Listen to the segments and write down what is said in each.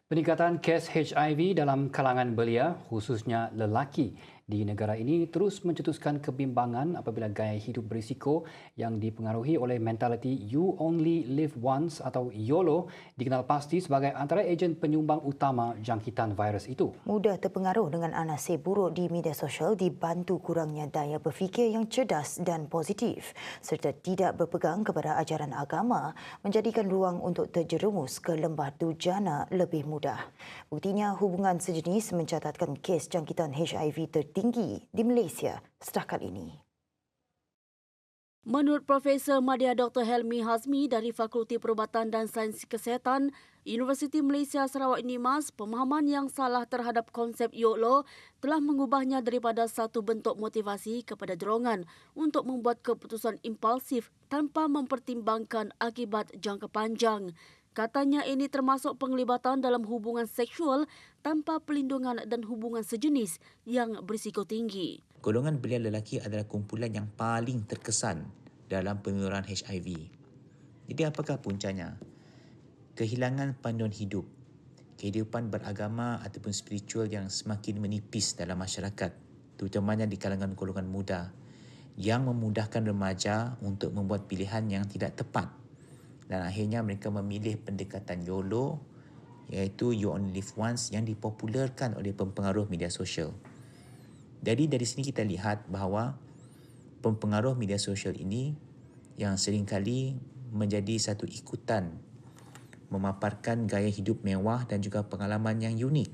Peningkatan kes HIV dalam kalangan belia, khususnya lelaki, di negara ini terus mencetuskan kebimbangan apabila gaya hidup berisiko yang dipengaruhi oleh mentaliti You Only Live Once atau YOLO dikenal pasti sebagai antara ejen penyumbang utama jangkitan virus itu. Mudah terpengaruh dengan anasir buruk di media sosial dibantu kurangnya daya berfikir yang cerdas dan positif serta tidak berpegang kepada ajaran agama menjadikan ruang untuk terjerumus ke lembah durjana lebih mudah. Buktinya, hubungan sejenis mencatatkan kes jangkitan HIV tertinggi di Malaysia setakat ini. Menurut Profesor Madya Dr. Helmi Hazmi dari Fakulti Perubatan dan Sains Kesihatan, Universiti Malaysia Sarawak NIMAS, pemahaman yang salah terhadap konsep YOLO telah mengubahnya daripada satu bentuk motivasi kepada dorongan untuk membuat keputusan impulsif tanpa mempertimbangkan akibat jangka panjang. Katanya ini termasuk penglibatan dalam hubungan seksual tanpa perlindungan dan hubungan sejenis yang berisiko tinggi. Golongan belia lelaki adalah kumpulan yang paling terkesan dalam penularan HIV. Jadi apakah puncanya? Kehilangan panduan hidup, kehidupan beragama ataupun spiritual yang semakin menipis dalam masyarakat, terutamanya di kalangan golongan muda, yang memudahkan remaja untuk membuat pilihan yang tidak tepat. Dan akhirnya mereka memilih pendekatan YOLO, iaitu You Only Live Once, yang dipopularkan oleh pempengaruh media sosial. Jadi dari sini kita lihat bahawa pempengaruh media sosial ini yang seringkali menjadi satu ikutan memaparkan gaya hidup mewah dan juga pengalaman yang unik,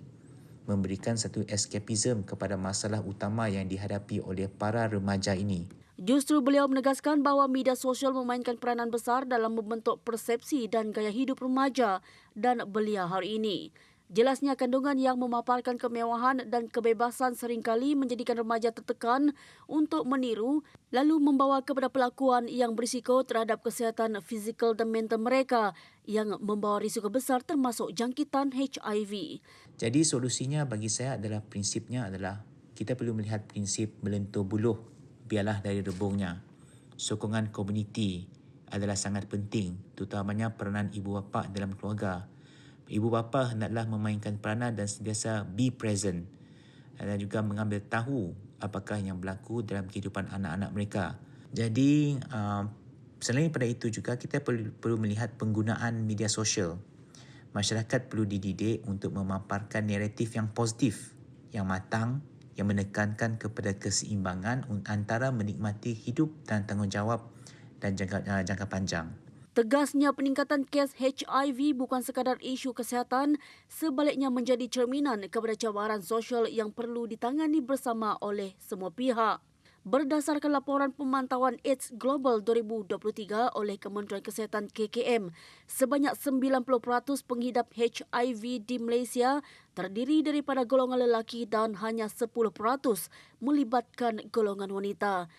memberikan satu escapism kepada masalah utama yang dihadapi oleh para remaja ini. Justru beliau menegaskan bahawa media sosial memainkan peranan besar dalam membentuk persepsi dan gaya hidup remaja dan belia hari ini. Jelasnya kandungan yang memaparkan kemewahan dan kebebasan seringkali menjadikan remaja tertekan untuk meniru lalu membawa kepada pelakuan yang berisiko terhadap kesihatan fizikal dan mental mereka yang membawa risiko besar termasuk jangkitan HIV. Jadi solusinya bagi saya adalah prinsipnya adalah kita perlu melihat prinsip melentur buluh biarlah dari rebungnya. Sokongan komuniti adalah sangat penting, terutamanya peranan ibu bapa dalam keluarga. Ibu bapa hendaklah memainkan peranan dan sentiasa be present dan juga mengambil tahu apakah yang berlaku dalam kehidupan anak-anak mereka. Jadi selain daripada itu juga kita perlu melihat penggunaan media sosial. Masyarakat perlu dididik untuk memaparkan naratif yang positif, yang matang, yang menekankan kepada keseimbangan antara menikmati hidup dan tanggungjawab dan jangka panjang. Tegasnya peningkatan kes HIV bukan sekadar isu kesihatan, sebaliknya menjadi cerminan kepada cabaran sosial yang perlu ditangani bersama oleh semua pihak. Berdasarkan laporan pemantauan AIDS Global 2023 oleh Kementerian Kesihatan KKM, sebanyak 90% penghidap HIV di Malaysia terdiri daripada golongan lelaki dan hanya 10% melibatkan golongan wanita.